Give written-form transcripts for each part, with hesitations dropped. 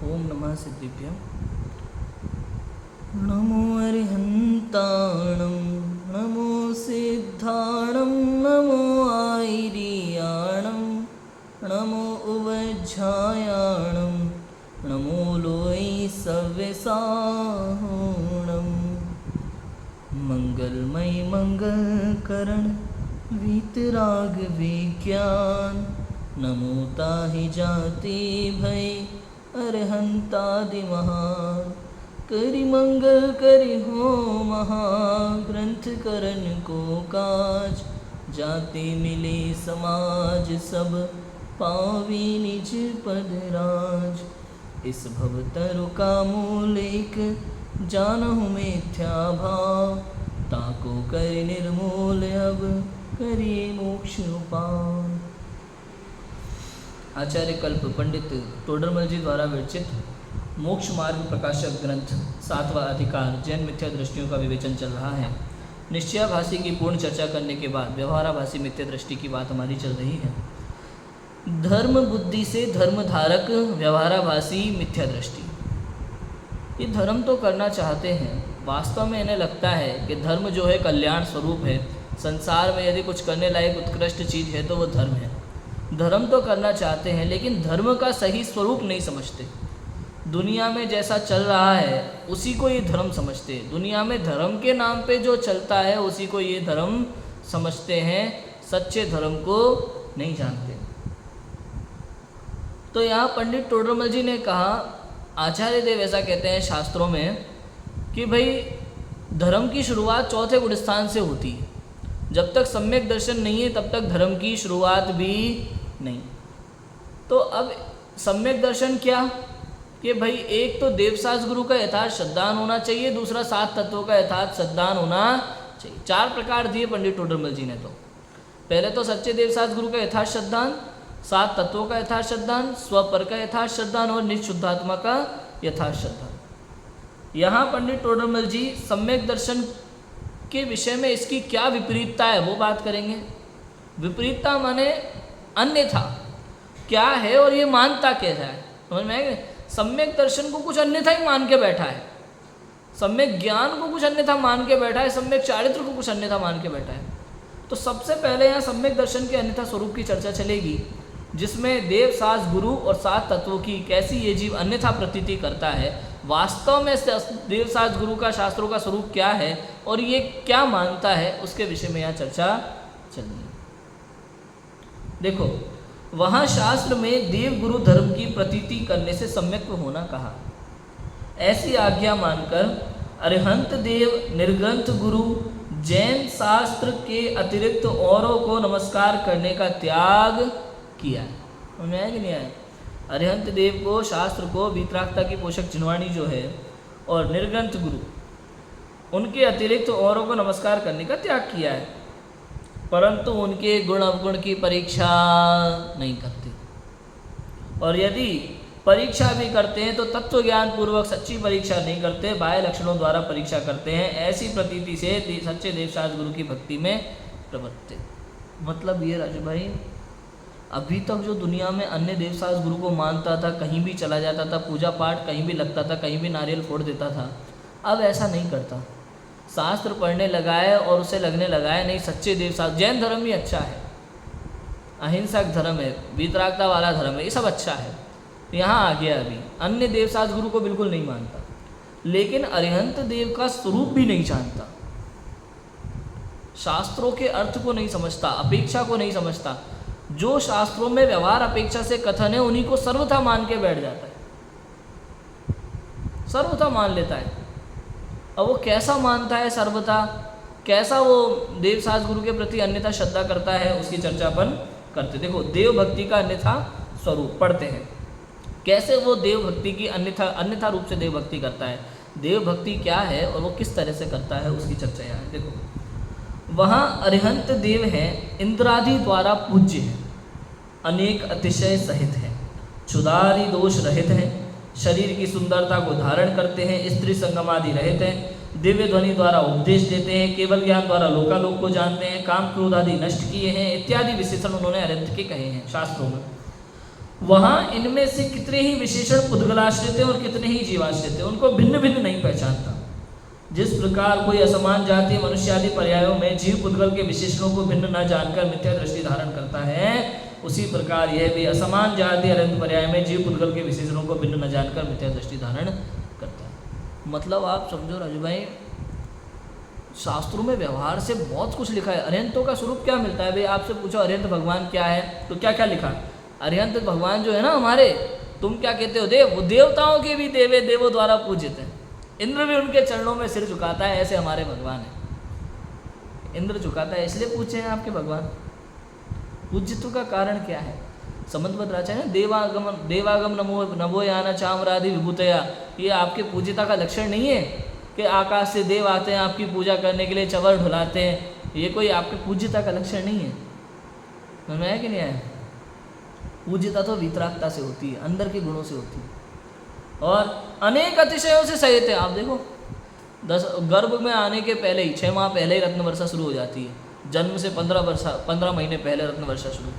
ओम नमः सिद्धिभ्यं। नमो अरिहन्ताणं नमो सिद्धाणं नमो आयर्याणं नमो उवज्झायाणं नमो लोई सव्यसाहोणं। मंगलमय मंगलकरण वीतराग विज्ञान नमो ताहि जाति भय अरहंतादि महान। करि मंगल करि हो महाग्रंथ करण को काज जाति मिले समाज सब पावी निज पद राज। इस भवतरु का मूल एक जानहु मिथ्या भाव ताको कर निर्मूल अब करिए मोक्ष उपाय। आचार्य कल्प पंडित तोडरमल जी द्वारा विरचित मोक्ष मार्ग प्रकाशक ग्रंथ 7वां अधिकार जैन मिथ्या दृष्टियों का विवेचन चल रहा है। निश्चयाभासी की पूर्ण चर्चा करने के बाद व्यवहाराभासी मिथ्या दृष्टि की बात हमारी चल रही है। धर्म बुद्धि से धर्मधारक व्यवहाराभासी मिथ्या दृष्टि। ये धर्म तो करना चाहते हैं, वास्तव में इन्हें लगता है कि धर्म जो है कल्याण स्वरूप है, संसार में यदि कुछ करने लायक उत्कृष्ट चीज़ है तो वो धर्म है। धर्म तो करना चाहते हैं लेकिन धर्म का सही स्वरूप नहीं समझते। दुनिया में जैसा चल रहा है उसी को ये धर्म समझते हैं। दुनिया में धर्म के नाम पे जो चलता है उसी को ये धर्म समझते हैं, सच्चे धर्म को नहीं जानते। तो यहाँ पंडित तोडरमल जी ने कहा, आचार्य देव ऐसा कहते हैं शास्त्रों में कि भाई धर्म की शुरुआत चौथे गुण स्थान से होती है। जब तक सम्यक दर्शन नहीं है तब तक धर्म की शुरुआत भी नहीं। तो अब सम्यक दर्शन क्या कि भाई एक तो देवसास गुरु का यथार्थ श्रद्धान होना चाहिए, दूसरा 7 तत्वों का यथार्थ श्रद्धान होना चाहिए। 4 प्रकार दिए पंडित तोडरमल जी ने। तो पहले तो सच्चे देवसास गुरु का यथार्थ श्रद्धान, 7 तत्वों का यथार्थ श्रद्धान, स्वपर का यथार्थ श्रद्धान और निज शुद्धात्मा का यथार्थ श्रद्धान। यहाँ पंडित तोडरमल जी सम्यक दर्शन के विषय में इसकी क्या विपरीतता है वो बात करेंगे। विपरीतता माने अन्यथा क्या है और ये मानता कैसा है, समझ में आएगा। सम्यक दर्शन को कुछ अन्यथा ही मान के बैठा है, सम्यक ज्ञान को कुछ अन्यथा मान के बैठा है, सम्यक चारित्र को कुछ अन्यथा मान के बैठा है। तो सबसे पहले यहाँ सम्यक दर्शन के अन्यथा स्वरूप की चर्चा चलेगी, जिसमें देव सास गुरु और 7 तत्वों की कैसी ये जीव अन्यथा प्रतीति करता है, वास्तव में देव सास गुरु का शास्त्रों का स्वरूप क्या है और ये क्या मानता है, उसके विषय में यहाँ चर्चा चलनी है। देखो वहाँ शास्त्र में देव गुरु धर्म की प्रतीति करने से सम्यक होना कहा। ऐसी आज्ञा मानकर अरिहंत देव निर्ग्रंथ गुरु जैन शास्त्र के अतिरिक्त औरों को नमस्कार करने का त्याग किया है। समझ में आया कि नहीं आया। अरिहंत देव को, शास्त्र को, वीतरागता की पोषक जिनवाणी जो है और निर्ग्रंथ गुरु, उनके अतिरिक्त औरों को नमस्कार करने का त्याग किया है, परंतु उनके गुण अवगुण की परीक्षा नहीं करते। और यदि परीक्षा भी करते हैं तो तत्व ज्ञान पूर्वक सच्ची परीक्षा नहीं करते, बाह्य लक्षणों द्वारा परीक्षा करते हैं। ऐसी प्रतीति से सच्चे देवसास गुरु की भक्ति में प्रवृत्त। मतलब ये राजू भाई, अभी तक जो दुनिया में अन्य देवसास गुरु को मानता था, कहीं भी चला जाता था, पूजा पाठ कहीं भी लगता था, कहीं भी नारियल फोड़ देता था, अब ऐसा नहीं करता। शास्त्र पढ़ने लगा है और उसे लगने लगा है नहीं सच्चे देवसास, जैन धर्म ही अच्छा है, अहिंसक धर्म है, वीतरागता वाला धर्म है, ये सब अच्छा है। यहाँ आ गया अभी अन्य देवसास गुरु को बिल्कुल नहीं मानता, लेकिन अरिहंत देव का स्वरूप भी नहीं जानता, शास्त्रों के अर्थ को नहीं समझता, अपेक्षा को नहीं समझता। जो शास्त्रों में व्यवहार अपेक्षा से कथन है उन्हीं को सर्वथा मान के बैठ जाता है, सर्वथा मान लेता है। अब वो कैसा मानता है सर्वथा, कैसा वो देवसास गुरु के प्रति अन्यथा श्रद्धा करता है, उसकी चर्चा अपन करते। देखो देव भक्ति का अन्यथा स्वरूप पढ़ते हैं, कैसे वो देव भक्ति की अन्यथा रूप से देव भक्ति करता है, देव भक्ति क्या है और वो किस तरह से करता है, उसकी चर्चा यहाँ है। देखो वहाँ अरिहंत देव हैं, इंद्रादि द्वारा पूज्य हैं, अनेक अतिशय सहित हैं, क्षुधादि दोष रहित हैं, शरीर की सुंदरता को धारण करते हैं, स्त्री संगम आदि रहित हैं, दिव्य ध्वनि द्वारा उपदेश देते हैं, केवल ज्ञान द्वारा लोकालोक को जानते हैं, काम क्रोध आदि नष्ट किए हैं, इत्यादि विशेषण उन्होंने अरिहंत के कहे हैं शास्त्रों में। वहाँ इनमें से कितने ही विशेषण पुद्गलाश्रित हैं और कितने ही जीवाश्रित हैं, उनको भिन्न भिन्न नहीं पहचानता। जिस प्रकार कोई असमान जाति मनुष्य आदि पर्यायों में जीव पुद्गल के विशेषणों को भिन्न न जानकर मिथ्या दृष्टि धारण करता है, उसी प्रकार यह भी असमान जाति अनंत पर्याय में जीव पुद्गल के विशेषणों को भिन्न न जानकर मिथ्या दृष्टि धारण करता है। मतलब आप समझो राजू भाई, शास्त्रों में व्यवहार से बहुत कुछ लिखा है। अरिहंतों का स्वरूप क्या मिलता है भाई, आपसे पूछो अरिहंत भगवान क्या है तो क्या क्या लिखा। अरिहंत भगवान जो है ना हमारे, तुम क्या कहते हो देव, वो देवताओं के भी देवे देवों द्वारा पूजित हैं। इंद्र भी उनके चरणों में सिर झुकाता है, ऐसे हमारे भगवान है। इंद्र झुकाता है इसलिए पूछे हैं आपके भगवान। पूज्यत्व का कारण क्या है, संबंधबद्ध राजा है ना, देवागम नमो नभो याना चामरादि विभूतया, ये आपके पूज्यता का लक्षण नहीं है कि आकाश से देव आते हैं आपकी पूजा करने के लिए, चवर ढुलाते हैं, ये कोई आपके पूज्यता का लक्षण नहीं है। समझ में है कि नहीं आया? पूज्यता तो वितरागता से होती है, अंदर के गुणों से होती है, और अनेक अतिशयों से सहित है। आप देखो 10 गर्भ में आने के पहले ही 6 माह पहले ही रत्न वर्षा शुरू हो जाती है। जन्म से 15 महीने पहले रत्न वर्षा शुरू।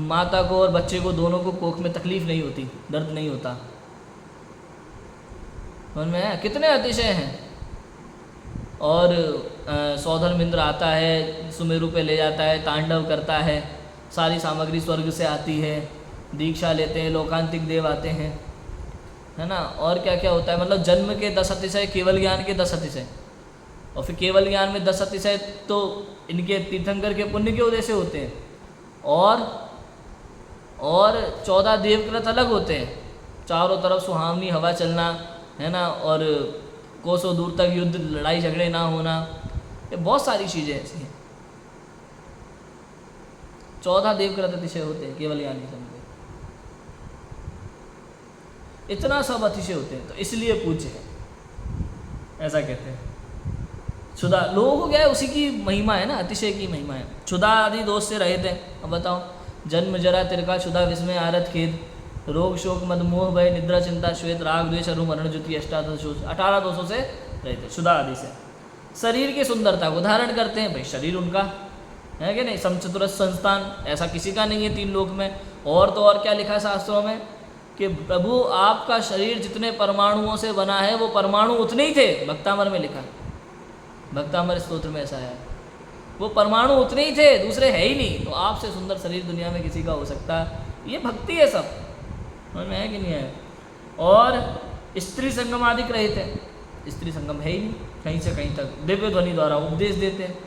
माता को और बच्चे को दोनों को कोख में तकलीफ नहीं होती, दर्द नहीं होता। समझ में है? कितने अतिशय हैं। और सौधर्मिंद्र आता है, सुमेरु पे ले जाता है, तांडव करता है, सारी सामग्री स्वर्ग से आती है, दीक्षा लेते हैं, लोकांतिक देव आते हैं, है ना। और क्या क्या होता है, मतलब जन्म के 10 अतिशय, केवल ज्ञान के 10 अतिशय, और फिर केवल ज्ञान में 10 अतिशय तो इनके तीर्थंकर के पुण्य के उदय से होते हैं, और 14 देवकृत अलग होते हैं। चारों तरफ सुहावनी हवा चलना, है ना, और कोसों दूर तक युद्ध लड़ाई झगड़े ना होना, ये बहुत सारी चीज़ें ऐसी हैं। 14 देवकृत अतिशय होते हैं केवल ज्ञान के समय, इतना सब अतिशय होते हैं, तो इसलिए पूज्य है, ऐसा कहते हैं। क्षुधा लोगों को क्या है, उसी की महिमा है ना, अतिशय की महिमा है। क्षुधा आदि दोष से रहित है। अब बताओ, जन्म जरा तिरका क्षुधा विस्मय आरत खेद, रोग शोक मद मोह भय निद्रा चिंता श्वेत राग द्वेष अरु मरण ज्योति 18 दोषों से रहित है, क्षुधा आदि से। शरीर की सुंदरता को धारण करते हैं, भाई शरीर उनका है कि नहीं, समचतुरस संस्थान, ऐसा किसी का नहीं है 3 लोक में। और तो और क्या लिखा है शास्त्रों में कि प्रभु आपका शरीर जितने परमाणुओं से बना है वो परमाणु उतने ही थे। भक्तामर में लिखा, भक्तामर स्तोत्र में ऐसा है, वो परमाणु उतने ही थे, दूसरे है ही नहीं। तो आपसे सुंदर शरीर दुनिया में किसी का हो सकता है? ये भक्ति है सब, समझ में है कि नहीं है? और स्त्री संगम आदि रहित है, स्त्री संगम है ही नहीं कहीं से कहीं तक। दिव्य ध्वनि द्वारा उपदेश देते हैं,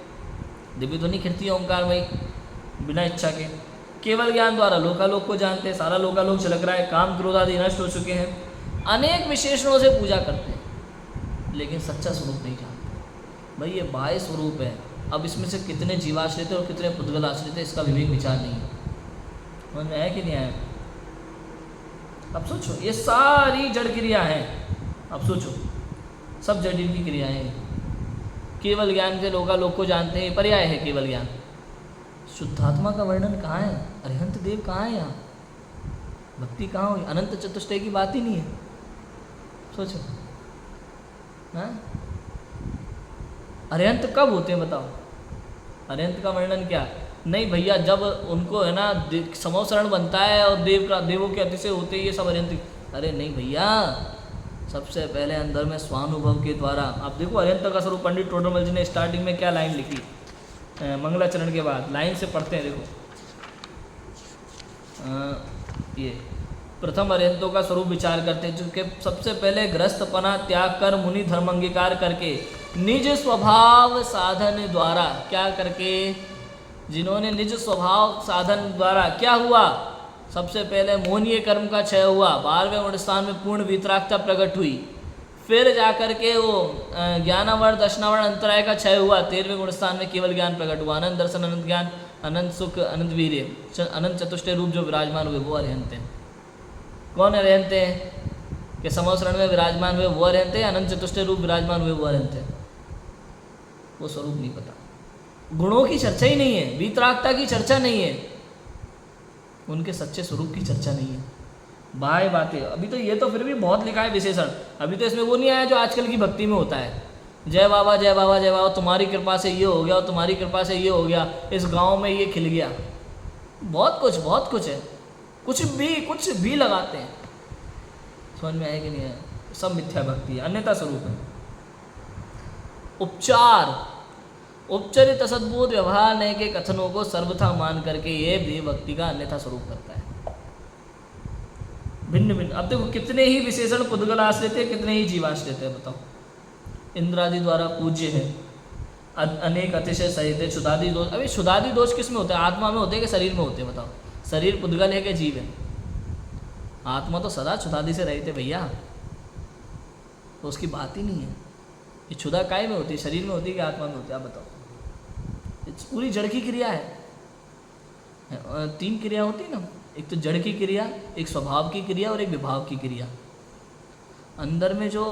दिव्य ध्वनि कीर्ति ओंकार वही बिना इच्छा के। केवल ज्ञान द्वारा लोकालोक को जानते हैं, सारा लोकालोक झलक रहा है, काम क्रोध आदि नष्ट हो चुके हैं। अनेक विशेषणों से पूजा करते हैं, लेकिन सच्चा स्वरूप नहीं जानते। भाई ये बाह्य स्वरूप है, अब इसमें से कितने जीवाश्रित है और कितने पुद्गल आश्रित है, इसका विवेक विचार नहीं है। समझ में है कि नहीं आया? अब सोचो, ये सारी जड़ क्रिया हैं, अब सोचो सब जड़ की क्रियाएं हैं। केवल ज्ञान से लोकालोक को जानते हैं, पर्याय है केवल ज्ञान। शुद्धात्मा का वर्णन कहाँ है? अरिहंत देव कहाँ है? यहाँ भक्ति कहाँ हुई? अनंत चतुष्टय की बात ही नहीं है। सोचो, हाँ अरिहंत कब होते हैं बताओ? अरिहंत का वर्णन क्या? नहीं भैया, जब उनको है ना समोसरण बनता है और देवों के अतिशय होते हैं, ये सब अरिहंत। अरे नहीं भैया, सबसे पहले अंदर में स्वानुभव के द्वारा। आप देखो अरिहंत का स्वरूप पंडित टोडरमल जी ने स्टार्टिंग में क्या लाइन लिखी, मंगलाचरण के बाद लाइन से पढ़ते हैं। देखो ये प्रथम अरिहंतों का स्वरूप विचार करते हैं, जो सबसे पहले गृहस्थपना त्याग कर मुनि धर्म अंगीकार करके निज स्वभाव साधन द्वारा, क्या करके, जिन्होंने निज स्वभाव साधन द्वारा क्या हुआ, सबसे पहले मोहनीय कर्म का क्षय हुआ, 12वें गुणस्थान में पूर्ण वितरागता प्रकट हुई, फिर जाकर के वो ज्ञानावर्ण दर्शनावर्ण अंतराय का क्षय हुआ, 13वें गुणस्थान में केवल ज्ञान प्रकट हुआ, अनंत दर्शन, अनंत ज्ञान, अनंत सुख, अनंत वीर्य, अनंत चतुष्टय रूप जो विराजमान हुए वो अरिहंत हैं। कौन अरिहंत हैं? कि समोसरण में विराजमान हुए वो अरिहंत हैं, अनंत चतुष्टय रूप विराजमान हुए वो अरिहंत हैं। वो स्वरूप नहीं पता, गुणों की चर्चा ही नहीं है, वीतरागता की चर्चा नहीं है, उनके सच्चे स्वरूप की चर्चा नहीं है, बाह्य बातें। अभी तो ये तो फिर भी बहुत लिखा है विशेषण, अभी तो इसमें वो नहीं आया जो आजकल की भक्ति में होता है, जय बाबा जय बाबा जय बाबा, तुम्हारी कृपा से ये हो गया और तुम्हारी कृपा से ये हो गया, इस गांव में ये खिल गया, बहुत कुछ है। कुछ भी लगाते हैं। समझ में आया कि नहीं आया? सब मिथ्या भक्ति है, अन्यथा स्वरूप है। उपचरित असद्भुत व्यवहार नए के कथनों को सर्वथा मान करके ये देव भक्ति का अन्यथा स्वरूप करता है। भिन्न भिन्न, अब देखो कितने ही विशेषण पुद्गल आश्रित है, कितने ही जीवाश्रित है, बताओ। इंद्रादि द्वारा पूज्य है, अनेक अतिशय सहित है, क्षुधादि दोष। अभी क्षुधादि दोष किस में होते हैं? आत्मा में होते हैं कि शरीर में होते हैं? बताओ। शरीर पुद्गल है कि जीव है? आत्मा तो सदा क्षुधादि से रहित है भैया, तो उसकी बात ही नहीं है। ये क्षुधा काय में होती है? शरीर में होती है कि आत्मा में होती है? आप बताओ। पूरी जड़ की क्रिया है। 3 क्रिया होती है ना, एक तो जड़ की क्रिया, एक स्वभाव की क्रिया और एक विभाव की क्रिया। अंदर में जो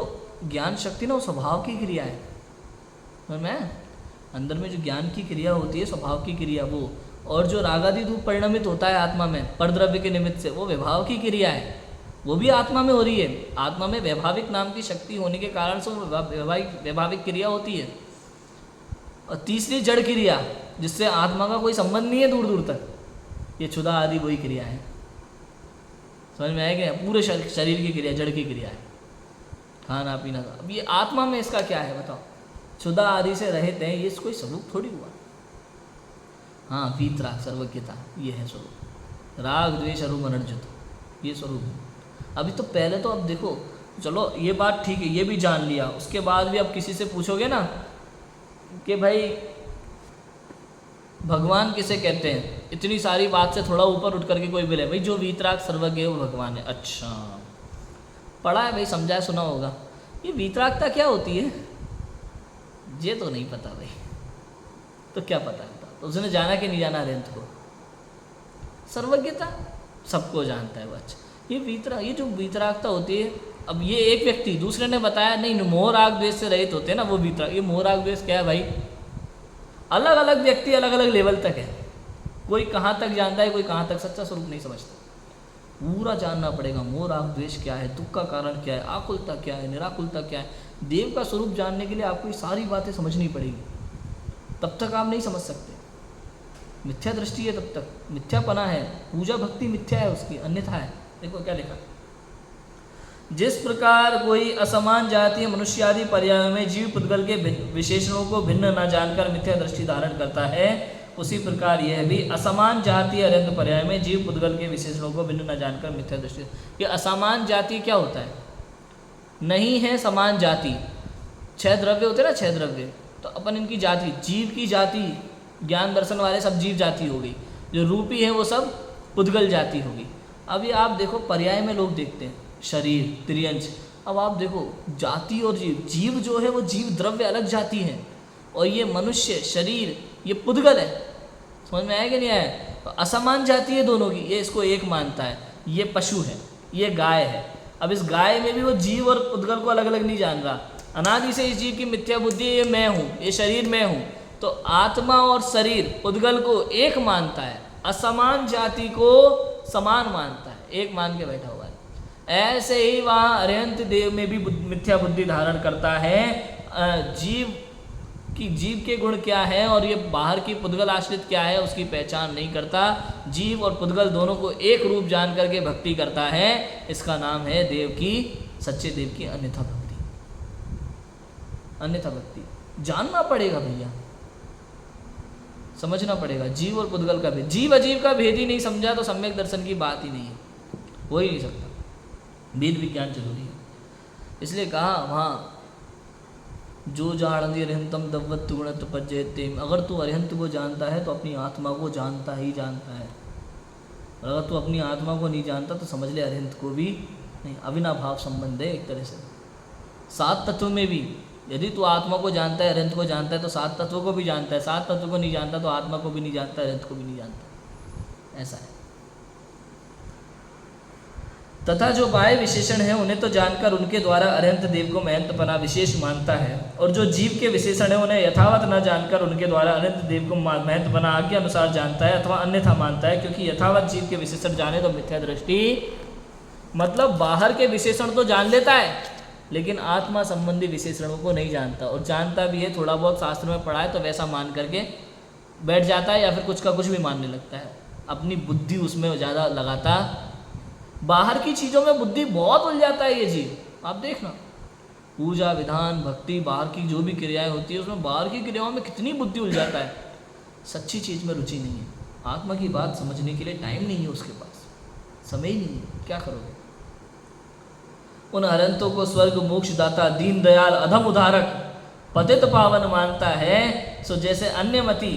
ज्ञान शक्ति ना, वो स्वभाव की क्रिया है। समझ में? अंदर में जो ज्ञान की क्रिया होती है, स्वभाव की क्रिया वो, और जो रागादि रूप परिणमित होता है आत्मा में परद्रव्य के निमित्त से, वो विभाव की क्रिया है। वो भी आत्मा में हो रही है। आत्मा में वैभाविक नाम की शक्ति होने के कारण से वो वैभाविक क्रिया होती है। और तीसरी जड़ क्रिया, जिससे आत्मा का कोई संबंध नहीं है दूर दूर तक, ये क्षुधा आदि वही क्रिया है। समझ में आएगा? पूरे शरीर की क्रिया जड़ की क्रिया है, खाना पीना का। अब ये आत्मा में इसका क्या है बताओ? क्षुधा आदि से रहित हैं, ये कोई स्वरूप थोड़ी हुआ। हाँ, वीतराग सर्वज्ञता, ये है स्वरूप। राग द्वेष अरुम अनर्जित, ये स्वरूप है। अभी तो पहले तो अब देखो, चलो ये बात ठीक है, ये भी जान लिया, उसके बाद भी अब किसी से पूछोगे ना कि भाई भगवान किसे कहते हैं, इतनी सारी बात से थोड़ा ऊपर उठ करके कोई बोले भाई जो वीतराग सर्वज्ञ है वो भगवान है। अच्छा, पढ़ा है भाई, समझा है, सुना होगा। ये वीतरागता क्या होती है ये तो नहीं पता भाई, तो क्या पता है? तो उसने जाना कि नहीं जाना अरिहंत को? सर्वज्ञता सबको जानता है वो। अच्छा, ये जो वीतरागता होती है, अब ये एक व्यक्ति, दूसरे ने बताया नहीं मोह राग द्वेष से रहित होते हैं ना वो वीतराग। ये मोह राग द्वेष क्या है भाई? अलग अलग व्यक्ति अलग अलग लेवल तक है। कोई कहाँ तक जानता है, कोई कहाँ तक सच्चा स्वरूप नहीं समझता। पूरा जानना पड़ेगा। मोह राग द्वेष क्या है, दुख का कारण क्या है, आकुलता क्या है, निराकुलता क्या है। देव का स्वरूप जानने के लिए आपको ये सारी बातें समझनी पड़ेगी, तब तक आप नहीं समझ सकते। मिथ्या दृष्टि है तब तक, मिथ्यापना है, पूजा भक्ति मिथ्या है उसकी, अन्यथा है। देखो क्या लिखा, जिस प्रकार कोई असमान जातीय मनुष्य आदि पर्यायों में जीव पुद्गल के विशेषणों को भिन्न न जानकर मिथ्या दृष्टि धारण करता है, उसी प्रकार यह भी असमान जातीय अरिहंत पर्याय में जीव पुद्गल के विशेषणों को भिन्न न जानकर मिथ्या दृष्टि। ये असमान जाति क्या होता है? नहीं है समान जाति। 6 द्रव्य होते हैं ना, 6 द्रव्य, तो अपन इनकी जाति, जीव की जाति, ज्ञान दर्शन वाले सब जीव जाति हो गई, जो रूपी है वो सब पुद्गल जाति होगी। अभी आप देखो पर्याय में लोग देखते हैं शरीर, त्रियंश। अब आप देखो जाति और जीव, जीव जो है वो जीव द्रव्य अलग जाति है, और ये मनुष्य शरीर ये पुद्गल है। समझ में आया कि नहीं आया? तो असमान जाति है दोनों की, ये इसको एक मानता है। ये पशु है, ये गाय है। अब इस गाय में भी वो जीव और पुद्गल को अलग अलग नहीं जान रहा। अनादि से इस जीव की मिथ्या बुद्धि, ये मैं हूँ, ये शरीर मैं हूँ। तो आत्मा और शरीर पुद्गल को एक मानता है, असमान जाति को समान मानता है, एक मान के बैठा हुआ है। ऐसे ही वहाँ अरिहंत देव में भी मिथ्या बुद्धि धारण करता है। जीव के गुण क्या है और ये बाहर की पुद्गल आश्रित क्या है उसकी पहचान नहीं करता। जीव और पुद्गल दोनों को एक रूप जान करके भक्ति करता है। इसका नाम है देव की, सच्चे देव की अन्यथा भक्ति। अन्यथा भक्ति जानना पड़ेगा भैया, समझना पड़ेगा। जीव और पुद्गल का भेद, जीव अजीव का भेद ही नहीं समझा तो सम्यक दर्शन की बात ही नहीं है, हो ही नहीं सकता। वेद विज्ञान जरूरी है। इसलिए कहा वहाँ जो जानती अरिहंतम दव्वत गुणत पज्जयते। अगर तू अरिहंत को जानता है तो अपनी आत्मा को जानता ही जानता है, और अगर तू अपनी आत्मा को नहीं जानता तो समझ ले अरिहंत को भी नहीं। अविनाभाव संबंध है एक तरह से। 7 तत्व में भी यदि तू आत्मा को जानता है, अरिहंत को जानता है, तो 7 तत्वों को भी जानता है। 7 तत्वों को नहीं जानता तो आत्मा को भी नहीं जानता, अरिहंत को भी नहीं जानता। ऐसा है। तथा जो बाह्य विशेषण है उन्हें तो जानकर उनके द्वारा अरिहंत देव को महंतपना विशेष मानता है, और जो जीव के विशेषण है उन्हें यथावत न जानकर उनके द्वारा अरिहंत देव को महंतपना आज्ञा अनुसार जानता है अथवा अन्यथा मानता है। क्योंकि यथावत जीव के विशेषण जाने तो मिथ्या दृष्टि, मतलब बाहर के विशेषण तो जान लेता है लेकिन आत्मा संबंधी विशेषणों को नहीं जानता, और जानता भी है थोड़ा बहुत शास्त्र में पढ़ा है तो वैसा मान करके बैठ जाता है, या फिर कुछ का कुछ भी मानने लगता है। अपनी बुद्धि उसमें ज़्यादा लगाता। बाहर की चीज़ों में बुद्धि बहुत उलझ जाता है ये जीव। आप देखना, पूजा विधान भक्ति बाहर की जो भी क्रियाएं होती है उसमें बाहर की क्रियाओं में कितनी बुद्धि उलझ जाता है, सच्ची चीज़ में रुचि नहीं है, आत्मा की बात समझने के लिए टाइम नहीं है उसके पास, समय ही नहीं है, क्या करोगे। उन अरहंतों को स्वर्ग मोक्ष दाता दीन दयाल अधम उद्धारक पतित पावन मानता है, सो जैसे अन्यमति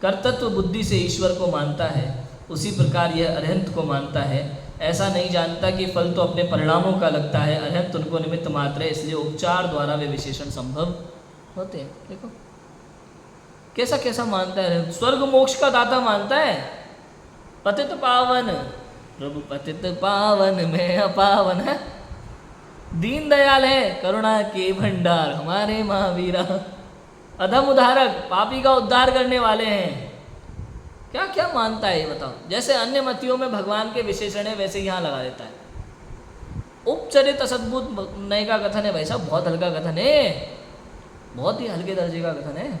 कर्तृत्व बुद्धि से ईश्वर को मानता है, उसी प्रकार यह अरहंत को मानता है। ऐसा नहीं जानता कि फल तो अपने परिणामों का लगता है, अरहंत उनको निमित्त मात्र है, इसलिए उपचार द्वारा वे विशेषण संभव होते हैं। देखो कैसा कैसा मानता है अरहंत, स्वर्ग मोक्ष का दाता मानता है, पतित पावन प्रभु पतित पावन में अपावन है, दीन दयाल है, करुणा के भंडार हमारे महावीरा, अधम उद्धारक पापी का उद्धार करने वाले हैं। क्या क्या मानता है ये बताओ। जैसे अन्य मतियों में भगवान के विशेषण है वैसे यहाँ लगा देता है। उपचरित असद्भुत नय का कथन है भाई साहब, बहुत हल्का कथन है, बहुत ही हल्के दर्जे का कथन है,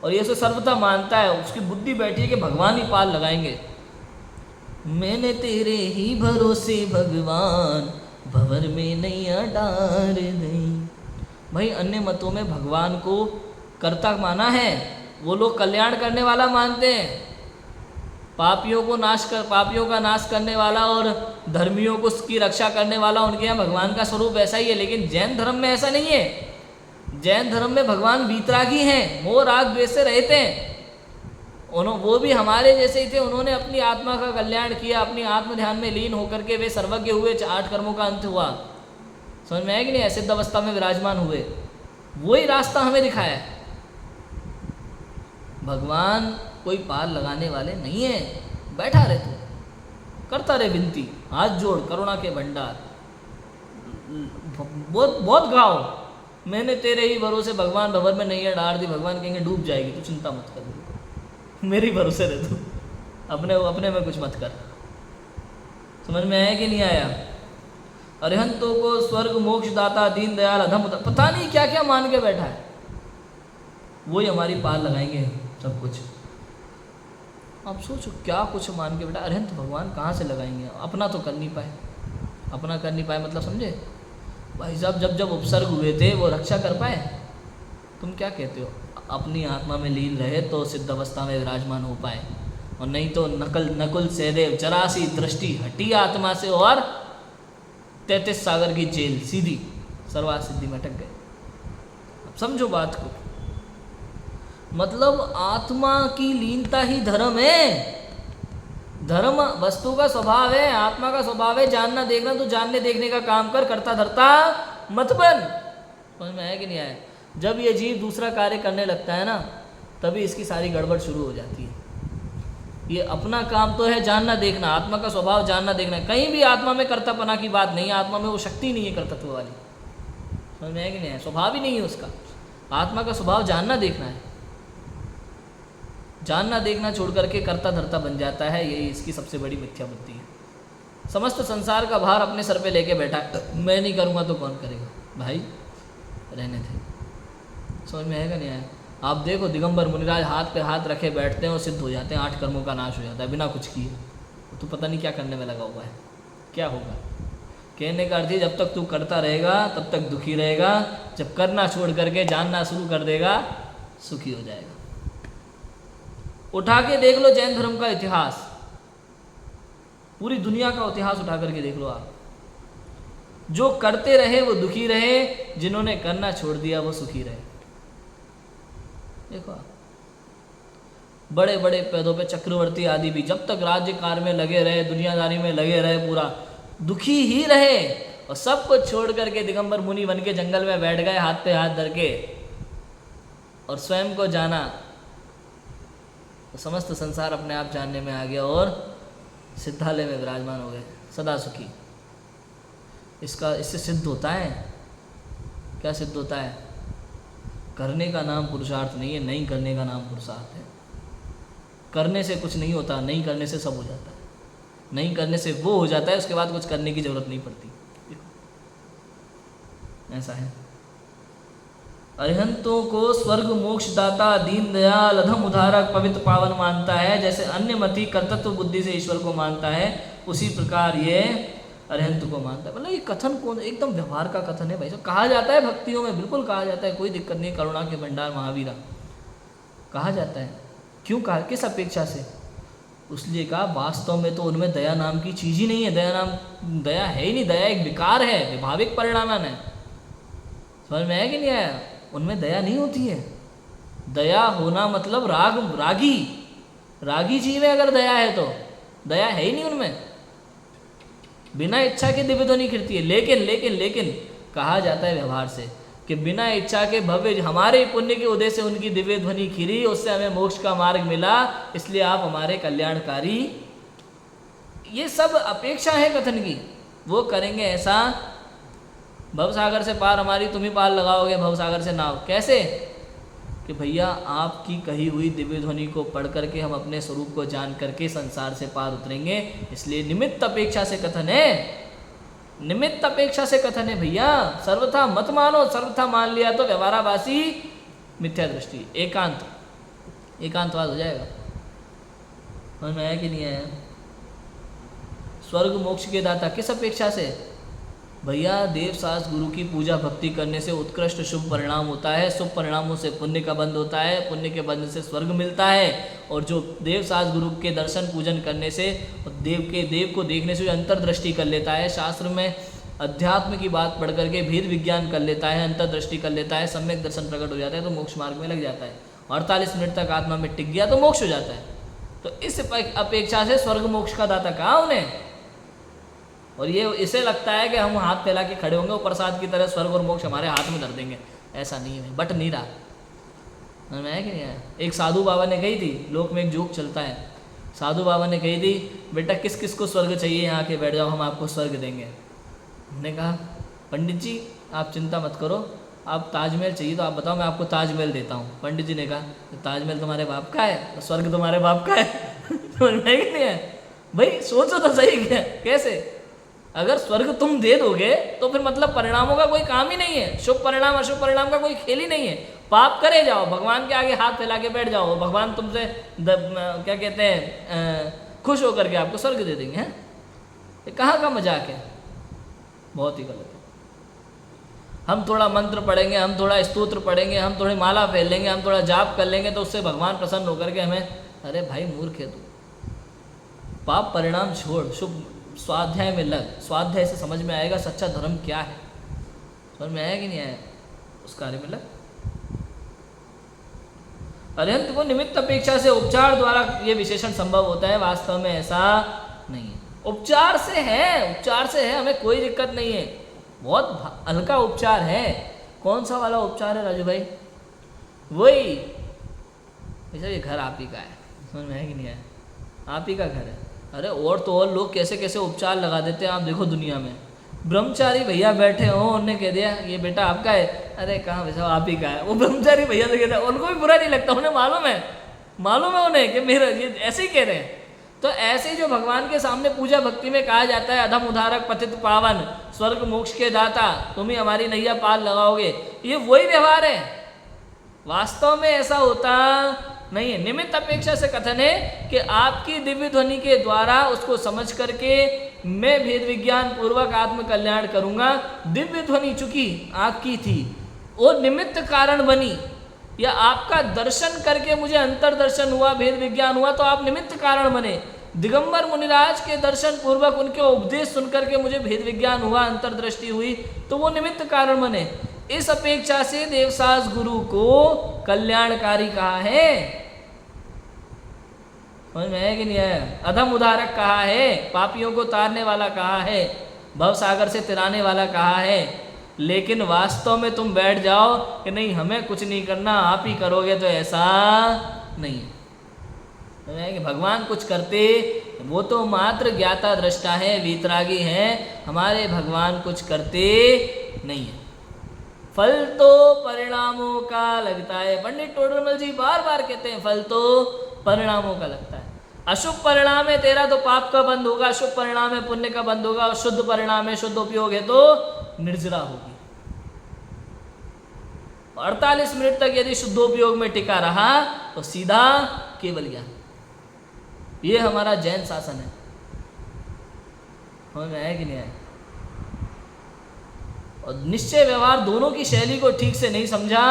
और ये सर्वथा मानता है, उसकी बुद्धि बैठी है कि भगवान ही पाल लगाएंगे। मैंने तेरे ही भरोसे भगवान भंवर में नैया डार नहीं। भाई अन्य मतों में भगवान को कर्ता माना है, वो लोग कल्याण करने वाला मानते हैं, पापियों का नाश करने वाला और धर्मियों को उसकी रक्षा करने वाला, उनके यहाँ भगवान का स्वरूप ऐसा ही है। लेकिन जैन धर्म में ऐसा नहीं है, जैन धर्म में भगवान वीतरागी हैं, मोह राग द्वेष से रहते हैं। वो भी हमारे जैसे ही थे, उन्होंने अपनी आत्मा का कल्याण किया, अपनी आत्म ध्यान में लीन होकर के वे सर्वज्ञ हुए, 8 कर्मों का अंत हुआ। समझ में आया कि नहीं, सिद्ध अवस्था में विराजमान हुए, वही रास्ता हमें दिखाया है। भगवान कोई पार लगाने वाले नहीं है, बैठा रहे तू, करता रहे विनती, हाथ जोड़ करुणा के भंडार, बहुत बहुत गाओ, मैंने तेरे ही भरोसे भगवान भंवर में नैया डाल दी। भगवान कहेंगे डूब जाएगी, तू चिंता मत कर, मेरी भरोसे रह तू, अपने में कुछ मत कर। समझ में आया कि नहीं आया। अरहंतों को स्वर्ग मोक्ष दाता दीन दयाल अधम, पता नहीं क्या क्या मान के बैठा है, वही हमारी पार लगाएंगे सब कुछ। आप सोचो क्या कुछ मान के बैठा, अरहंत भगवान कहाँ से लगाएंगे, अपना तो कर नहीं पाए, अपना कर नहीं पाए मतलब समझे भाई साहब। जब उपसर्ग हुए थे वो रक्षा कर पाए, तुम क्या कहते हो, अपनी आत्मा में लीन रहे तो सिद्ध अवस्था में विराजमान हो पाए, और नहीं तो नकुल सहदेव 84 दृष्टि हटी आत्मा से और 33 सागर की जेल, सीधी सर्वात सिद्धि में अटक गए। अब समझो बात को, मतलब आत्मा की लीनता ही धर्म है। धर्म वस्तु का स्वभाव है, आत्मा का स्वभाव है जानना देखना, तो जानने देखने का काम कर, करता धरता मत बन। समझ में आया कि नहीं आया। जब ये जीव दूसरा कार्य करने लगता है ना, तभी इसकी सारी गड़बड़ शुरू हो जाती है। ये अपना काम तो है जानना देखना, आत्मा का स्वभाव जानना देखना, कहीं भी आत्मा में कर्तापना की बात नहीं है, आत्मा में वो शक्ति नहीं है कर्तृत्व वाली। समझ में आया कि नहीं है, स्वभाव ही नहीं है उसका। आत्मा का स्वभाव जानना देखना है, जानना देखना छोड़ करके कर्ता धर्ता बन जाता है, यही इसकी सबसे बड़ी मिथ्या बुद्धि है। समस्त संसार का भार अपने सर पे लेके बैठा, मैं नहीं करूँगा तो कौन करेगा भाई, रहने थे। समझ में आएगा नहीं आया। आप देखो दिगंबर मुनिराज हाथ पे हाथ रखे बैठते हैं और सिद्ध हो जाते हैं, 8 कर्मों का नाश हो जाता है बिना कुछ किए। तो पता नहीं क्या करने में लगा हुआ है, क्या होगा। कहने का अर्थ है जब तक तू करता रहेगा तब तक दुखी रहेगा, जब करना छोड़ करके जानना शुरू कर देगा सुखी हो जाएगा। उठा के देख लो जैन धर्म का इतिहास, पूरी दुनिया का इतिहास उठा करके देख लो आप। जो करते रहे वो दुखी रहे, जिन्होंने करना छोड़ दिया वो सुखी रहे। देखो बड़े बड़े पदों पे चक्रवर्ती आदि भी जब तक राज्य कार्य में लगे रहे, दुनियादारी में लगे रहे, पूरा दुखी ही रहे। और सब कुछ छोड़ करके दिगंबर मुनि बन के जंगल में बैठ गए हाथ पे हाथ धर के, और स्वयं को जाना तो समस्त संसार अपने आप जानने में आ गया और सिद्धालय में विराजमान हो गए सदा सुखी। इससे सिद्ध होता है क्या, सिद्ध होता है करने का नाम पुरुषार्थ नहीं है, नहीं करने का नाम पुरुषार्थ है। करने से कुछ नहीं होता, नहीं करने से सब हो जाता है। नहीं करने से वो हो जाता है, उसके बाद कुछ करने की जरूरत नहीं पड़ती, ऐसा है। अरिहंतों को स्वर्ग मोक्ष दाता, दीन दयाल, अधम उद्धारक, पवित्र पावन मानता है। जैसे अन्य मति कर्तृत्व बुद्धि से ईश्वर को मानता है, उसी प्रकार ये अरिहंत को मानता है। मतलब ये कथन कौन, एकदम व्यवहार का कथन है भाई। सब कहा जाता है भक्तियों में, बिल्कुल कहा जाता है, कोई दिक्कत नहीं। करुणा के भंडार महावीरा कहा जाता है। क्यों कहा, किस अपेक्षा से? उसलिए कहा वास्तव में तो उनमें दया नाम की चीज ही नहीं है। दया है ही नहीं। दया एक विकार है, विभाविक परिणामन है। समझ में है कि नहीं आया? उनमें दया नहीं होती है। दया होना मतलब रागी जीव है। अगर दया है तो दया है ही नहीं उनमें। बिना इच्छा के दिव्य ध्वनि खिलती है। लेकिन कहा जाता है व्यवहार से कि बिना इच्छा के भव्य, हमारे पुण्य के उदय से उनकी दिव्य ध्वनि खिली, उससे हमें मोक्ष का मार्ग मिला, इसलिए आप हमारे कल्याणकारी। ये सब अपेक्षा है कथन की। वो करेंगे ऐसा, भवसागर से पार हमारी तुम ही पार लगाओगे, भवसागर से नाव। कैसे? कि भैया आपकी कही हुई दिव्य ध्वनि को पढ़ करके हम अपने स्वरूप को जान करके संसार से पार उतरेंगे। इसलिए निमित्त अपेक्षा से कथन है। निमित्त अपेक्षा से कथन है भैया। सर्वथा मत मानो। सर्वथा मान लिया तो व्यवहाराभासी मिथ्या दृष्टि, एकांतवाद हो जाएगा। समझ में आया कि नहीं आया? स्वर्ग मोक्ष के दाता किस अपेक्षा से? भैया देव सास गुरु की पूजा भक्ति करने से उत्कृष्ट शुभ परिणाम होता है। शुभ परिणामों से पुण्य का बंध होता है। पुण्य के बंध से स्वर्ग मिलता है। और जो देव सास गुरु के दर्शन पूजन करने से, देव को देखने से जो अंतर्दृष्टि कर लेता है, शास्त्र में अध्यात्म की बात पढ़ करके भेद विज्ञान कर लेता है, अंतर्दृष्टि कर लेता है, सम्यक दर्शन प्रकट हो जाता है, तो मोक्ष मार्ग में लग जाता है। 48 मिनट तक आत्मा में टिक गया तो मोक्ष हो जाता है। तो इस अपेक्षा से स्वर्ग मोक्ष का दाता कहा उन्हें। और ये इसे लगता है कि हम हाथ फैला के खड़े होंगे और प्रसाद की तरह स्वर्ग और मोक्ष हमारे हाथ में धर देंगे। ऐसा नहीं है, बट नहीं रहा। समझ में है कि नहीं है? एक साधु बाबा ने कही थी, लोक में एक जोक चलता है। साधु बाबा ने कही थी, बेटा किस किस को स्वर्ग चाहिए, यहाँ के बैठ जाओ, हम आपको स्वर्ग देंगे। हमने कहा पंडित जी आप चिंता मत करो, आप ताजमहल चाहिए तो आप बताओ, मैं आपको ताजमहल देता हूँ। पंडित जी ने कहा तो ताजमहल तुम्हारे बाप का है, तो स्वर्ग तुम्हारे बाप का है। समझ में है कि नहीं है? भाई सोचो तो सही, क्या कैसे? अगर स्वर्ग तुम दे दोगे तो फिर मतलब परिणामों का कोई काम ही नहीं है। शुभ परिणाम अशुभ परिणाम का कोई खेल ही नहीं है। पाप करे जाओ, भगवान के आगे हाथ फैला के बैठ जाओ, भगवान तुमसे क्या कहते हैं, खुश होकर के आपको स्वर्ग दे देंगे। हैं? ये कहाँ का मजाक है? बहुत ही गलत है। हम थोड़ा मंत्र पढ़ेंगे, हम थोड़ा स्तोत्र पढ़ेंगे, हम थोड़ी माला फैल लेंगे, हम थोड़ा जाप कर लेंगे तो उससे भगवान प्रसन्न होकर के हमें, अरे भाई मूर्ख है तू। पाप परिणाम छोड़, शुभ स्वाध्याय में लग। स्वाध्याय से समझ में आएगा सच्चा धर्म क्या है। समझ में आया कि नहीं आया? उस कार्य में लग। अरिहंत को निमित्त अपेक्षा से उपचार द्वारा ये विशेषण संभव होता है। वास्तव में ऐसा नहीं है। उपचार से है, हमें कोई दिक्कत नहीं है। बहुत हल्का उपचार है। कौन सा वाला उपचार है राजू भाई? वही ये घर आप ही का है। समझ में है कि नहीं आया? आप ही का घर है। अरे और तो और लोग कैसे कैसे उपचार लगा देते हैं। आप देखो दुनिया में ब्रह्मचारी भैया बैठे हो, उन्होंने कह दिया ये बेटा आपका है, अरे कहाँ वैसा आप ही का है। वो ब्रह्मचारी भैया से कहता है, उनको भी बुरा नहीं लगता, उन्हें मालूम है उन्हें कि मेरा ये ऐसे ही कह रहे हैं। तो ऐसे ही जो भगवान के सामने पूजा भक्ति में कहा जाता है अधम उद्धारक, पतित पावन, स्वर्ग मोक्ष के दाता, तुम ही हमारी नैया पार लगाओगे, ये वही व्यवहार है। वास्तव में ऐसा होता नहीं है। निमित्त अपेक्षा से कथन है कि आपकी दिव्य ध्वनि के द्वारा उसको समझ करके मैं भेद विज्ञान पूर्वक आत्म कल्याण करूंगा। दिव्य ध्वनि चूंकि आपकी थी, वो निमित्त कारण बनी, या आपका दर्शन करके मुझे अंतर्दर्शन हुआ, भेद विज्ञान हुआ, तो आप निमित्त कारण बने। दिगंबर मुनिराज के दर्शन पूर्वक उनके उपदेश सुनकर के मुझे भेद विज्ञान हुआ, अंतर्दृष्टि हुई, तो वो निमित्त कारण बने। इस अपेक्षा से देवसास गुरु को कल्याणकारी कहा है। समझ में है कि नहीं है? अधम उद्धारक कहा है, पापियों को तारने वाला कहा है, भव सागर से तिराने वाला कहा है। लेकिन वास्तव में तुम बैठ जाओ कि नहीं हमें कुछ नहीं करना, आप ही करोगे, तो ऐसा नहीं है। समझ में है कि भगवान कुछ करते, वो तो मात्र ज्ञाता दृष्टा है, वीतरागी है। हमारे भगवान कुछ करते नहीं है। फल तो परिणामों का लगता है। पंडित टोडरमल जी बार बार कहते हैं फल तो परिणामों का लगता है। अशुभ परिणाम है तेरा तो पाप का बंध होगा, शुभ परिणाम है पुण्य का बंध होगा, और शुद्ध परिणाम है, शुद्ध उपयोग है तो निर्जरा होगी। 48 मिनट तक यदि शुद्धोपयोग में टिका रहा तो सीधा केवल ज्ञान। ये हमारा जैन शासन है। समझ में आया कि नहीं आया? और निश्चय व्यवहार दोनों की शैली को ठीक से नहीं समझा,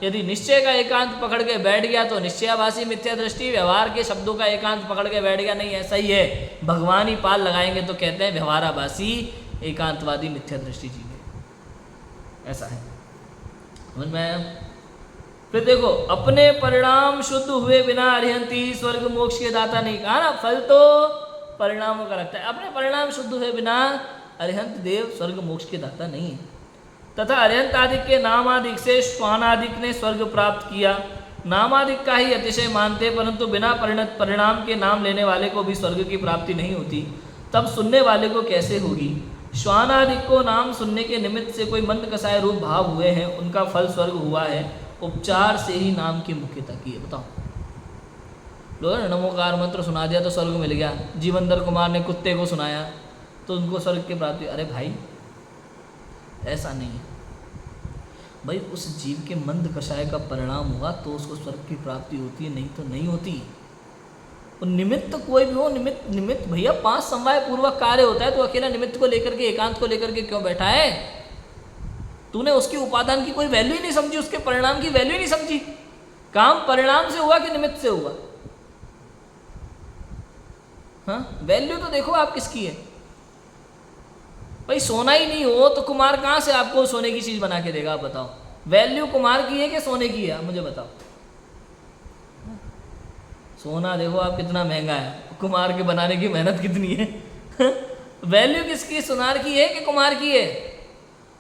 यदि निश्चय का एकांत पकड़ के बैठ गया तो निश्चयाभासी मिथ्या दृष्टि, व्यवहार के शब्दों का एकांत पकड़ के बैठ गया, नहीं ऐसा ही है, भगवान ही पाल लगाएंगे तो कहते हैं व्यवहाराभासी एकांतवादी मिथ्या दृष्टि जीवे, ऐसा है। समझ में आया? फिर देखो, अपने परिणाम शुद्ध हुए बिना अरिहंती स्वर्ग मोक्ष के दाता नहीं कहा ना, फल तो परिणामों का रखता है। अपने परिणाम शुद्ध हुए बिना अरिहंत देव स्वर्ग मोक्ष के दाता नहीं है। तथा अरिहंत आदिक के नामादिक से श्वानादिक ने स्वर्ग प्राप्त किया। नामादिक का ही अतिशय मानते, परंतु बिना परिणत परिणाम के नाम लेने वाले को भी स्वर्ग की प्राप्ति नहीं होती, तब सुनने वाले को कैसे होगी? श्वानादिक को नाम सुनने के निमित्त से कोई मंद कसाय रूप भाव हुए हैं, उनका फल स्वर्ग हुआ है, उपचार से ही नाम की मुख्यता की है। बताओ, लोग नमोकार मंत्र सुना दिया तो स्वर्ग मिल गया, जीवंदर कुमार ने कुत्ते को सुनाया तो उनको स्वर्ग की प्राप्ति। अरे भाई ऐसा नहीं है भाई, उस जीव के मंद कषाय का परिणाम हुआ तो उसको स्वर्ग की प्राप्ति होती है, नहीं तो नहीं होती। और निमित्त कोई भी हो, निमित्त भैया 5 समवाय पूर्वक कार्य होता है, तो अकेला निमित्त को लेकर के, एकांत को लेकर के क्यों बैठा है? तूने उसकी उपादान की कोई वैल्यू ही नहीं समझी, उसके परिणाम की वैल्यू ही नहीं समझी। काम परिणाम से हुआ कि निमित्त से हुआ? हाँ, वैल्यू तो देखो आप किसकी है भाई। सोना ही नहीं हो तो कुमार कहाँ से आपको सोने की चीज बना के देगा? आप बताओ, वैल्यू कुमार की है कि सोने की है? मुझे बताओ। सोना देखो आप कितना महंगा है, कुमार के बनाने की मेहनत कितनी है। वैल्यू किसकी? सुनार की है कि कुमार की है?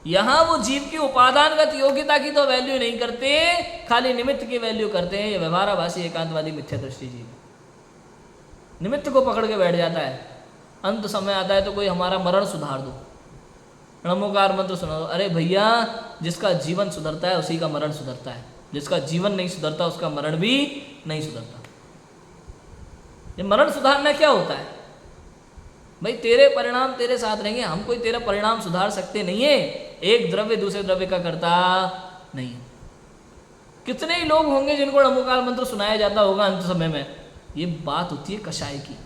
यहाँ वो जीव की उपादानगत योग्यता की तो वैल्यू नहीं करते, खाली निमित्त की वैल्यू करते हैं। ये व्यवहाराभासी एकांतवादी मिथ्या दृष्टि जीव निमित्त को पकड़ के बैठ जाता है। अंत समय आता है तो कोई हमारा मरण सुधार दो, नमोकार मंत्र सुना दो। अरे भैया, जिसका जीवन सुधरता है उसी का मरण सुधरता है, जिसका जीवन नहीं सुधरता उसका मरण भी नहीं सुधरता। ये मरण सुधारना क्या होता है भाई? तेरे परिणाम तेरे साथ रहेंगे, हम कोई तेरा परिणाम सुधार सकते नहीं है। एक द्रव्य दूसरे द्रव्य का करता नहीं। कितने ही लोग होंगे जिनको नमोकार मंत्र सुनाया जाता होगा अंत समय में। ये बात होती है कषाय की।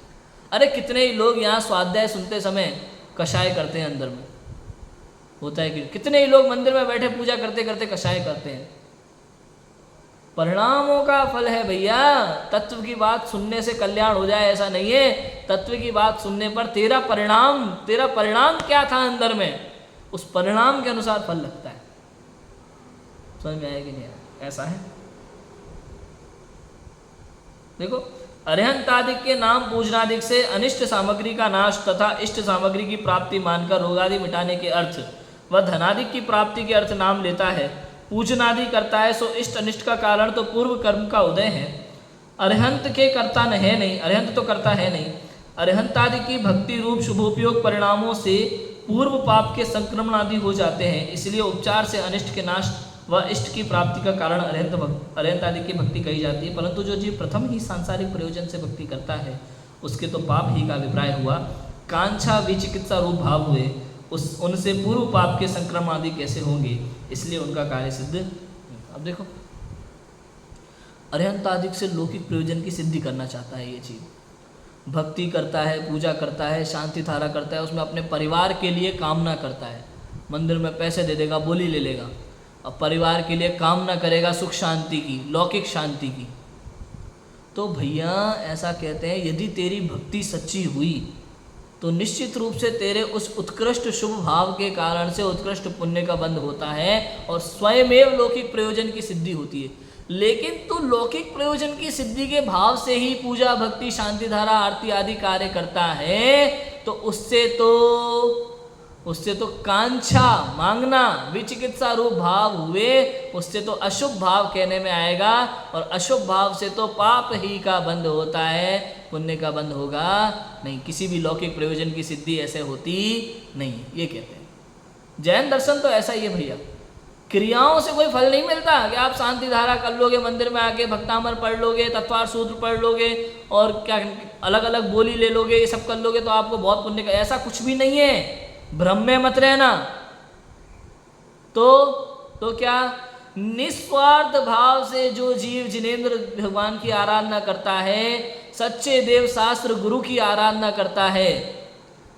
अरे कितने ही लोग यहाँ स्वाध्याय सुनते समय कषाय करते हैं, अंदर में होता है कि कितने ही लोग मंदिर में बैठे पूजा करते करते कषाय करते हैं। परिणामों का फल है भैया। तत्व की बात सुनने से कल्याण हो जाए ऐसा नहीं है। तत्व की बात सुनने पर तेरा परिणाम क्या था अंदर में, उस परिणाम के अनुसार फल लगता है। समझ में आया कि नहीं आया? ऐसा है। देखो, अरिहंतादिक के नाम पूजनादिक से अनिष्ट सामग्री का नाश तथा इष्ट सामग्री की प्राप्ति मानकर रोगादि मिटाने के अर्थ व धनादिक की प्राप्ति के अर्थ नाम लेता है। पूजनादि करता है सो इष्ट अनिष्ट का कारण तो पूर्व कर्म का उदय है। अरिहंत के करता है नहीं, अरिहंत तो करता है नहीं। अरिहंतादि की भक्ति रूप शुभोपयोग परिणामों से पूर्व पाप के संक्रमण आदि हो जाते हैं, इसलिए उपचार से अनिष्ट के नाश व इष्ट की प्राप्ति का कारण अरिहंत आदि की भक्ति कही जाती है। परंतु जो जीव प्रथम ही सांसारिक प्रयोजन से भक्ति करता है उसके तो पाप ही का अभिप्राय हुआ। कांक्षा विचिकित्सा रूप भाव हुए, उनसे पूर्व पाप के संक्रमण आदि कैसे होंगे, इसलिए उनका कार्य सिद्ध। अब देखो, अरिहंत आदि से लौकिक प्रयोजन की सिद्धि करना चाहता है ये जीव। भक्ति करता है, पूजा करता है, शांति धारा करता है, उसमें अपने परिवार के लिए कामना करता है। मंदिर में पैसे दे देगा, बोली ले लेगा, अब परिवार के लिए कामना करेगा सुख शांति की, लौकिक शांति की। तो भैया ऐसा कहते हैं, यदि तेरी भक्ति सच्ची हुई तो निश्चित रूप से तेरे उस उत्कृष्ट शुभ भाव के कारण से उत्कृष्ट पुण्य का बंध होता है और स्वयमेव लौकिक प्रयोजन की सिद्धि होती है। लेकिन तू लौकिक प्रयोजन की सिद्धि के भाव से ही पूजा, भक्ति, शांति धारा, आरती आदि कार्य करता है, तो उससे तो कांक्षा मांगना विचिकित्सा रूप भाव हुए, उससे तो अशुभ भाव कहने में आएगा, और अशुभ भाव से तो पाप ही का बंध होता है, पुण्य का बंध होगा नहीं। किसी भी लौकिक प्रयोजन की सिद्धि ऐसे होती नहीं, ये कहते हैं। जैन दर्शन तो ऐसा ही है भैया। क्रियाओं से कोई फल नहीं मिलता कि आप शांति धारा कर लोगे, मंदिर में आके भक्तामर पढ़ लोगे, तत्वार सूत्र पढ़ लोगे और क्या अलग अलग बोली ले लोगे, ये सब कर लोगे तो आपको बहुत पुण्य का, ऐसा कुछ भी नहीं है। भ्रम में मत रहना। तो क्या निस्वार्थ भाव से जो जीव जिनेंद्र भगवान की आराधना करता है, सच्चे देव शास्त्र गुरु की आराधना करता है,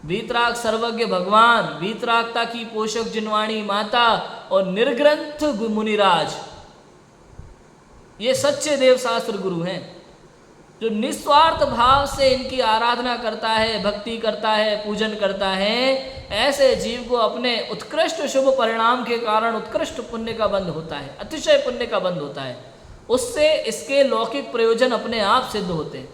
वीतराग सर्वज्ञ भगवान, वीतरागता की पोषक जिनवाणी माता और निर्ग्रंथ मुनिराज, ये सच्चे देव शास्त्र गुरु हैं। जो निस्वार्थ भाव से इनकी आराधना करता है, भक्ति करता है, पूजन करता है, ऐसे जीव को अपने उत्कृष्ट शुभ परिणाम के कारण उत्कृष्ट पुण्य का बंध होता है, अतिशय पुण्य का बंध होता है। उससे इसके लौकिक प्रयोजन अपने आप सिद्ध होते हैं।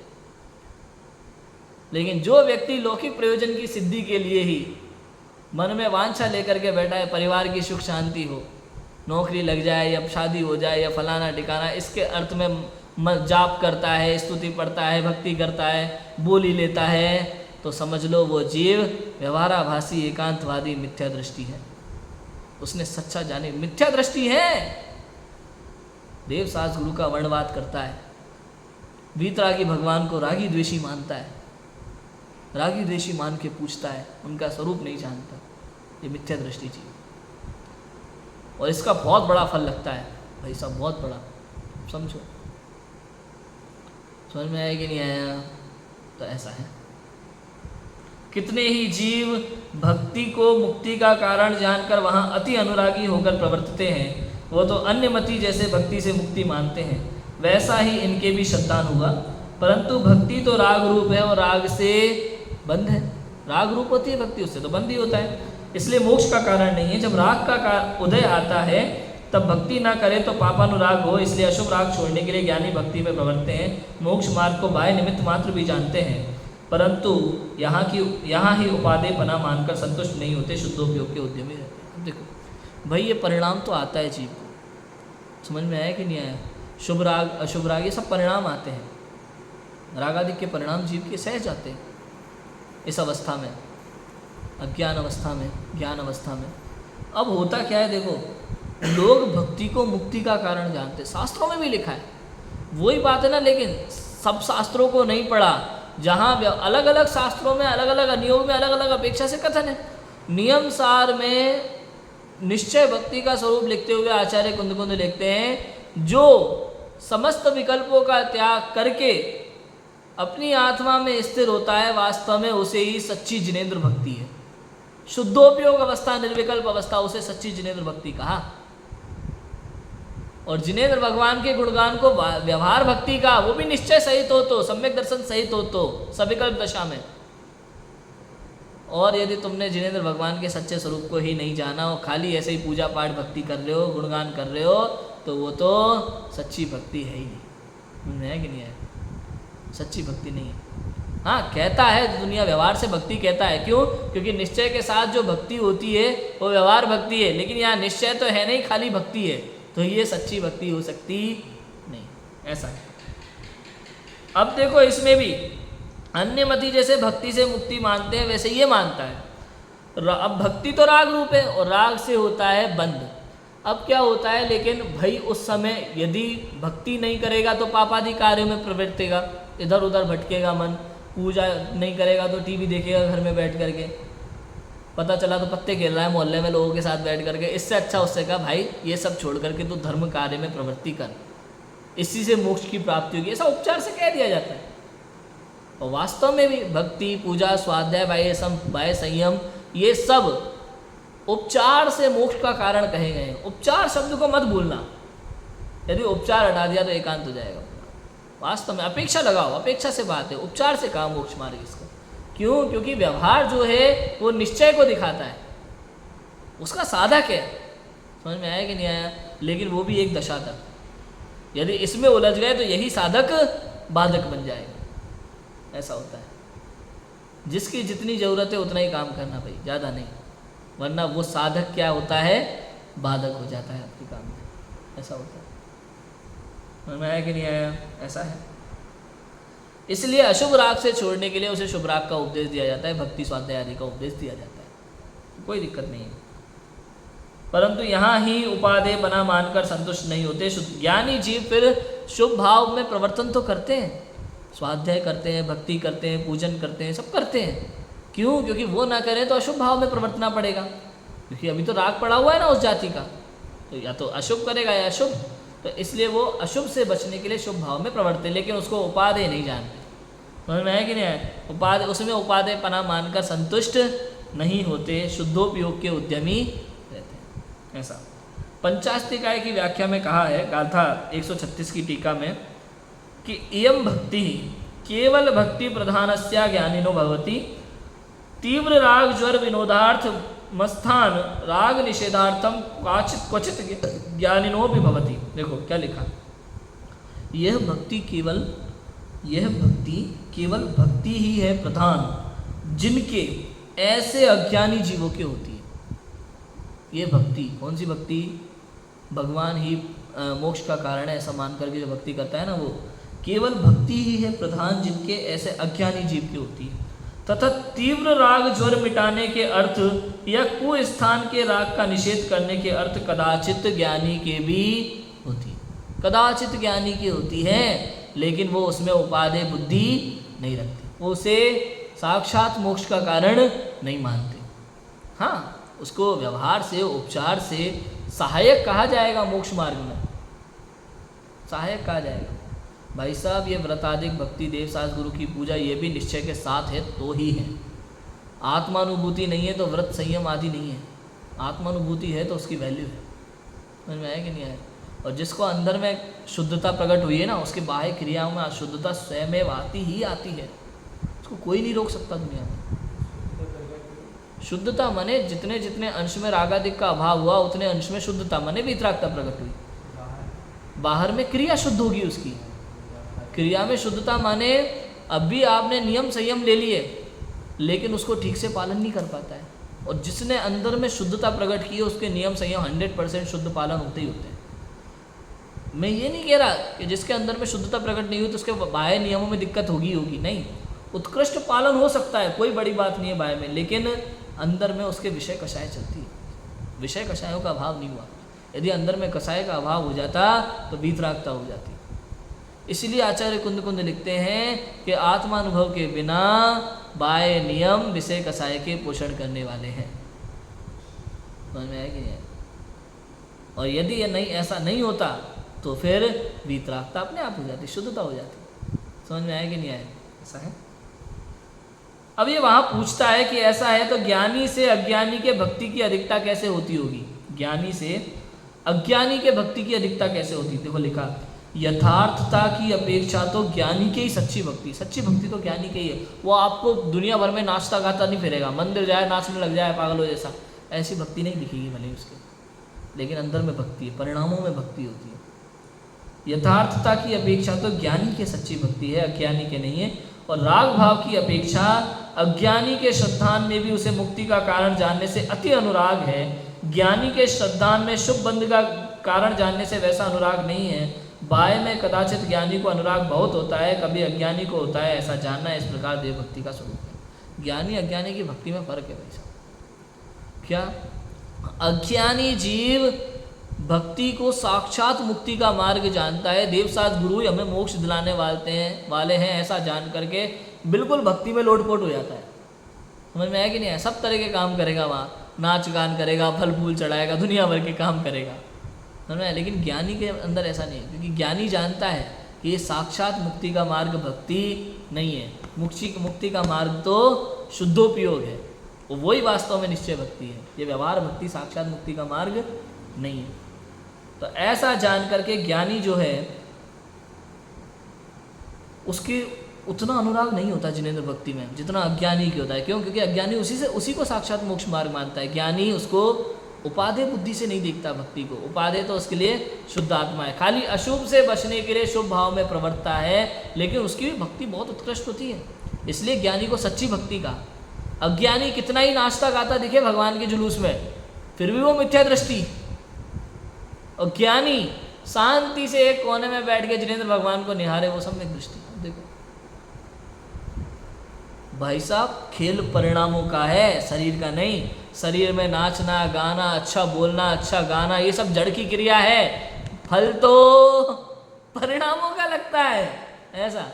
लेकिन जो व्यक्ति लौकिक प्रयोजन की सिद्धि के लिए ही मन में वांछा लेकर के बैठा है, परिवार की सुख शांति हो, नौकरी लग जाए या शादी हो जाए या फलाना ठिकाना, इसके अर्थ में जाप करता है, स्तुति पढ़ता है, भक्ति करता है, बोली लेता है, तो समझ लो वो जीव व्यवहाराभासी एकांतवादी मिथ्या दृष्टि है। उसने सच्चा जाने मिथ्या दृष्टि है। देव सास गुरु का वर्णवाद करता है, वीतरागी भगवान को रागी द्वेषी मानता है, रागी द्वेषी मान के पूछता है, उनका स्वरूप नहीं जानता। ये मिथ्या दृष्टि जीव, और इसका बहुत बड़ा फल लगता है भाई साहब, बहुत बड़ा। समझो, समझ में आया कि नहीं आया? तो ऐसा है। कितने ही जीव भक्ति को मुक्ति का कारण जानकर वहाँ अति अनुरागी होकर प्रवर्तते हैं, वो तो अन्यमति जैसे भक्ति से मुक्ति मानते हैं, वैसा ही इनके भी शतान हुआ। परंतु भक्ति तो राग रूप है और राग से बंध है। राग रूप होती है भक्ति, उससे तो बंद ही होता है, इसलिए मोक्ष का कारण नहीं है। जब राग का उदय आता है तब भक्ति ना करे तो पापानुराग हो, इसलिए अशुभ राग छोड़ने के लिए ज्ञानी भक्ति में प्रवर्तते हैं। मोक्ष मार्ग को बाह्य निमित्त मात्र भी जानते हैं, परंतु यहाँ ही उपादेयपना मानकर संतुष्ट नहीं होते, शुद्धोपयोग के उद्यमी रहते हैं। अब देखो भाई, ये परिणाम तो आता है जीव को, समझ में आया कि नहीं आया? शुभ राग अशुभ राग ये सब परिणाम आते हैं, रागादि के परिणाम जीव के सहज जाते हैं इस अवस्था में, अज्ञान अवस्था में, ज्ञान अवस्था में। अब होता क्या है, देखो लोग भक्ति को मुक्ति का कारण जानते हैं, शास्त्रों में भी लिखा है, वही बात है ना। लेकिन सब शास्त्रों को नहीं पढ़ा, जहाँ अलग अलग शास्त्रों में अलग अलग नियोग में अलग अलग अपेक्षा से कथन है। नियम सार में निश्चय भक्ति का स्वरूप लिखते हुए आचार्य कुंद लिखते हैं, जो समस्त विकल्पों का त्याग करके अपनी आत्मा में स्थिर होता है, वास्तव में उसे ही सच्ची जिनेंद्र भक्ति है। शुद्धोपयोग अवस्था, निर्विकल्प अवस्था, उसे सच्ची जिनेंद्र भक्ति कहा। और जिनेंद्र भगवान के गुणगान को व्यवहार भक्ति का, वो भी निश्चय सहित हो तो, सम्यक दर्शन सहित हो तो, सविकल्प दशा में। और यदि तुमने जिनेंद्र भगवान के सच्चे स्वरूप को ही नहीं जाना और खाली ऐसे ही पूजा पाठ भक्ति कर रहे हो, गुणगान कर रहे हो, तो वो तो सच्ची भक्ति है ही नहीं। है कि नहीं है? सच्ची भक्ति नहीं है। हाँ, कहता है दुनिया व्यवहार से भक्ति कहता है, क्यों? क्योंकि निश्चय के साथ जो भक्ति होती है वो व्यवहार भक्ति है, लेकिन यहाँ निश्चय तो है नहीं, खाली भक्ति है, तो ये सच्ची भक्ति हो सकती नहीं। ऐसा है। अब देखो, इसमें भी अन्यमति जैसे भक्ति से मुक्ति मानते हैं, वैसे ये मानता है। अब भक्ति तो राग रूप है और राग से होता है बंध। अब क्या होता है, लेकिन भाई उस समय यदि भक्ति नहीं करेगा तो पापादि कार्यों में प्रवृत्तेगा, इधर उधर भटकेगा मन, पूजा नहीं करेगा तो टीवी देखेगा घर में बैठ करके, पता चला तो पत्ते खेल रहा है मोहल्ले में लोगों के साथ बैठ करके। इससे अच्छा उससे कहा भाई ये सब छोड़ करके तो धर्म कार्य में प्रवृत्ति कर, इसी से मोक्ष की प्राप्ति होगी, ऐसा उपचार से कह दिया जाता है। और वास्तव में भी भक्ति, पूजा, स्वाध्याय, बाह्य संयम, ये सब उपचार से मोक्ष का कारण कहे गए हैं। उपचार शब्द को मत भूलना, यदि उपचार हटा दिया तो एकांत हो जाएगा। वास्तव में अपेक्षा लगाओ, अपेक्षा से बात है, उपचार से कहा मोक्ष मार्ग इसका। क्यों? क्योंकि व्यवहार जो है वो निश्चय को दिखाता है, उसका साधक है। समझ में आया कि नहीं आया? लेकिन वो भी एक दशा तक, यदि इसमें उलझ गए तो यही साधक बाधक बन जाएगा। ऐसा होता है। जिसकी जितनी ज़रूरत है उतना ही काम करना भाई, ज़्यादा नहीं, वरना वो साधक क्या होता है, बाधक हो जाता है आपके काम में। ऐसा होता है। समझ में आया कि नहीं आया? ऐसा है। इसलिए अशुभ राग से छोड़ने के लिए उसे शुभ राग का उपदेश दिया जाता है, भक्ति स्वाध्याय आदि का उपदेश दिया जाता है, कोई दिक्कत नहीं है। परंतु यहाँ ही उपादेय बना मानकर संतुष्ट नहीं होते। ज्ञानी जीव फिर शुभ भाव में प्रवर्तन तो करते हैं, स्वाध्याय करते हैं, भक्ति करते हैं, पूजन करते हैं, सब करते हैं। क्यों? क्योंकि वो ना करें तो अशुभ भाव में प्रवर्तना पड़ेगा, क्योंकि अभी तो राग पड़ा हुआ है ना उस जाति का, तो या तो अशुभ करेगा या शुभ, तो इसलिए वो अशुभ से बचने के लिए शुभ भाव में प्रवर्तित, लेकिन उसको उपादेय नहीं जानते। समझ में है कि नहीं है? उपादेय, उसमें उपादेय पना मानकर संतुष्ट नहीं होते, शुद्धोपयोग के उद्यमी रहते हैं। ऐसा पंचास्तिकाय की व्याख्या में कहा है, गाथा 136 की टीका में, कि इयं भक्ति केवल भक्ति प्रधानस्या ज्ञानिनो भवति, तीव्र राग ज्वर विनोदार्थ मस्थान राग निषेधार्थम क्वचित ज्ञानिनो भी भवति। देखो क्या लिखा, यह भक्ति केवल भक्ति ही है प्रधान, जिनके ऐसे अज्ञानी जीवों की होती है। ये भक्ति कौन सी भक्ति? भगवान ही मोक्ष का कारण है ऐसा मान करके जो भक्ति करता है ना, वो केवल भक्ति ही है प्रधान, जिनके ऐसे अज्ञानी जीव की होती है। तथा तीव्र राग ज्वर मिटाने के अर्थ या कुस्थान के राग का निषेध करने के अर्थ कदाचित ज्ञानी के भी होती है। कदाचित ज्ञानी की होती है, लेकिन वो उसमें उपादेय बुद्धि नहीं रखती, वो उसे साक्षात मोक्ष का कारण नहीं मानते। हाँ, उसको व्यवहार से, उपचार से सहायक कहा जाएगा, मोक्ष मार्ग में सहायक कहा जाएगा। भाई साहब, ये व्रताधिक भक्ति देवशास्त्र गुरु की पूजा ये भी निश्चय के साथ है तो ही है। आत्मानुभूति नहीं है तो व्रत संयम आदि नहीं है। आत्मानुभूति है तो उसकी वैल्यू है। समझ में आया कि नहीं आया? और जिसको अंदर में शुद्धता प्रकट हुई है ना, उसके बाह्य क्रियाओं में अशुद्धता स्वयं आती ही आती है, उसको कोई नहीं रोक सकता दुनिया में। शुद्धता माने जितने जितने अंश में रागादिक का अभाव हुआ, उतने अंश में शुद्धता माने वीतरागता प्रकट हुई। बाहर में क्रिया शुद्ध होगी, उसकी क्रिया में शुद्धता माने अब भी आपने नियम संयम ले लिए, लेकिन उसको ठीक से पालन नहीं कर पाता है। और जिसने अंदर में शुद्धता प्रकट की है, उसके नियम संयम 100% शुद्ध पालन होते ही होते हैं। मैं ये नहीं कह रहा कि जिसके अंदर में शुद्धता प्रकट नहीं हुई तो उसके बाह्य नियमों में दिक्कत होगी नहीं, उत्कृष्ट पालन हो सकता है, कोई बड़ी बात नहीं है बाह्य में, लेकिन अंदर में उसके विषय कषाय चलती है। विषय कषायों का अभाव नहीं हुआ। यदि अंदर में कषाय का अभाव हो जाता तो वीतरागता हो जाती। इसलिए आचार्य कुंद लिखते हैं कि आत्मानुभव के बिना बाह्य नियम विषय कषाय के पोषण करने वाले हैं। समझ में आया कि नहीं? और यदि ये नहीं, ऐसा नहीं होता तो फिर वीतरागता अपने आप हो जाती, शुद्धता हो जाती। समझ में आया कि नहीं आया? ऐसा है। अब ये वहाँ पूछता है कि ऐसा है तो ज्ञानी से अज्ञानी के भक्ति की अधिकता कैसे होती होगी? ज्ञानी से अज्ञानी के भक्ति की अधिकता कैसे होती? देखो लिखा, यथार्थता की अपेक्षा तो ज्ञानी की ही सच्ची भक्ति। सच्ची भक्ति तो ज्ञानी की ही है। वो आपको दुनिया भर में नाचता गाता नहीं फिरेगा, मंदिर जाए नाचने लग जाए पागलों जैसा, ऐसी भक्ति नहीं दिखेगी भले उसके, लेकिन अंदर में भक्ति है, परिणामों में भक्ति होती है। यथार्थता की अपेक्षा तो ज्ञानी की सच्ची भक्ति है, अज्ञानी के नहीं है। और राग भाव की अपेक्षा अज्ञानी के श्रद्धान में भी उसे मुक्ति का कारण जानने से अति अनुराग है। ज्ञानी के श्रद्धान में शुभ बंध का कारण जानने से वैसा अनुराग नहीं है। बाह्य में कदाचित ज्ञानी को अनुराग बहुत होता है, कभी अज्ञानी को होता है, ऐसा जानना इस प्रकार देव भक्ति का स्वरूप है। ज्ञानी अज्ञानी की भक्ति में फर्क है भाई साहब। क्या? अज्ञानी जीव भक्ति को साक्षात मुक्ति का मार्ग जानता है, देवशास्त्र गुरु ही हमें मोक्ष दिलाने वाले हैं ऐसा जान करके बिल्कुल भक्ति में लोटपोट हो जाता है। समझ में आया कि नहीं है? सब तरह के काम करेगा, वहाँ नाच गान करेगा, फल फूल चढ़ाएगा, दुनिया भर के काम करेगा, समझ में? लेकिन ज्ञानी के अंदर ऐसा नहीं है, क्योंकि ज्ञानी जानता है कि ये साक्षात मुक्ति का मार्ग भक्ति नहीं है। मुक्ति का मार्ग तो शुद्धोपयोग है, वही वास्तव में निश्चय भक्ति है। ये व्यवहार भक्ति साक्षात मुक्ति का मार्ग नहीं है। तो ऐसा जान करके ज्ञानी जो है उसकी उतना अनुराग नहीं होता जिनेंद्र भक्ति में जितना अज्ञानी की होता है। क्यों? क्योंकि अज्ञानी उसी को साक्षात मोक्ष मार्ग मानता है। ज्ञानी उसको उपादेय बुद्धि से नहीं देखता भक्ति को। उपादेय तो उसके लिए शुद्ध आत्मा है, खाली अशुभ से बचने के लिए शुभ भाव में प्रवर्तता है, लेकिन उसकी भी भक्ति बहुत उत्कृष्ट होती है। इसलिए ज्ञानी को सच्ची भक्ति का। अज्ञानी कितना ही नाचता गाता दिखे भगवान के जुलूस में, फिर भी वो मिथ्या दृष्टि। और ज्ञानी शांति से एक कोने में बैठ के जिनेंद्र भगवान को निहारे, वो सम्यक दृष्टि। देखो भाई साहब, खेल परिणामों का है, शरीर का नहीं। शरीर में नाचना गाना, अच्छा बोलना, अच्छा गाना, ये सब जड़ की क्रिया है, फल तो परिणामों का लगता है। ऐसा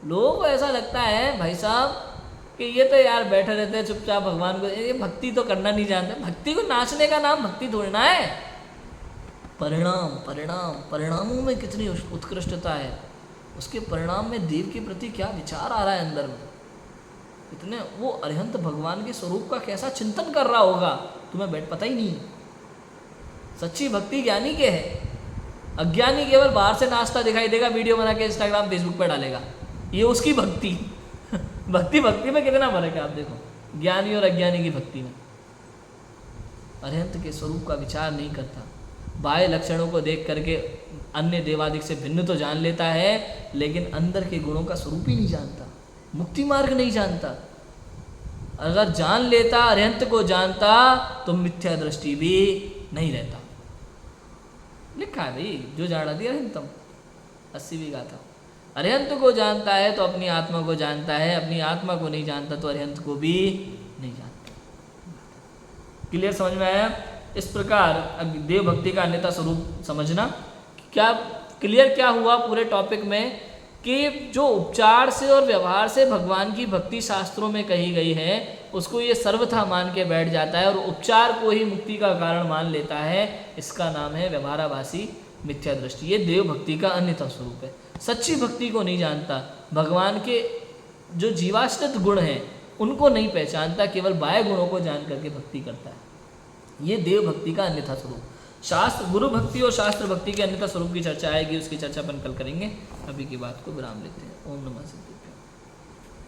लोगों को ऐसा लगता है भाई साहब कि ये तो यार बैठे रहते हैं चुपचाप भगवान को, ये भक्ति तो करना नहीं जानते। भक्ति को नाचने का नाम भक्ति थोड़ी ना है। परिणाम परिणाम परिणामों में कितनी उत्कृष्टता है, उसके परिणाम में देव के प्रति क्या विचार आ रहा है अंदर में, इतने वो अरिहंत भगवान के स्वरूप का कैसा चिंतन कर रहा होगा, तुम्हें पता ही नहीं है। सच्ची भक्ति ज्ञानी के है, अज्ञानी केवल बाहर से नाचता दिखाई देगा, वीडियो बना के इंस्टाग्राम फेसबुक पर डालेगा, ये उसकी भक्ति। भक्ति भक्ति में कितना फर्क है आप देखो, ज्ञानी और अज्ञानी की भक्ति में। अरिहंत के स्वरूप का विचार नहीं करता, बाह्य लक्षणों को देख करके अन्य देवादिक से भिन्न तो जान लेता है, लेकिन अंदर के गुणों का स्वरूप ही नहीं जानता, मुक्ति मार्ग नहीं जानता। अगर जान लेता, अरिहंत को जानता, तो मिथ्या दृष्टि भी नहीं रहता। लिखा है भाई, जो जाना दिया अरिहंतम 80 भी गाथा। अरिहंत को जानता है तो अपनी आत्मा को जानता है, अपनी आत्मा को नहीं जानता तो अरिहंत को भी नहीं जानता। क्लियर समझ में आया? इस प्रकार अब देव भक्ति का अन्यथा स्वरूप समझना। क्या क्लियर क्या हुआ पूरे टॉपिक में कि जो उपचार से और व्यवहार से भगवान की भक्ति शास्त्रों में कही गई है, उसको ये सर्वथा मान के बैठ जाता है और उपचार को ही मुक्ति का कारण मान लेता है। इसका नाम है व्यवहाराभासी मिथ्या दृष्टि। ये देव भक्ति का अन्यथा स्वरूप है। सच्ची भक्ति को नहीं जानता, भगवान के जो जीवाश्रित गुण हैं उनको नहीं पहचानता, केवल बाह्य गुणों को जान करके भक्ति करता है। ये देव भक्ति का अन्यथा स्वरूप। शास्त्र गुरु भक्ति और शास्त्र भक्ति के अन्यथा स्वरूप की चर्चा आएगी, उसकी चर्चा अपन कल करेंगे। अभी की बात को विराम लेते हैं। ओम नमः शिवाय।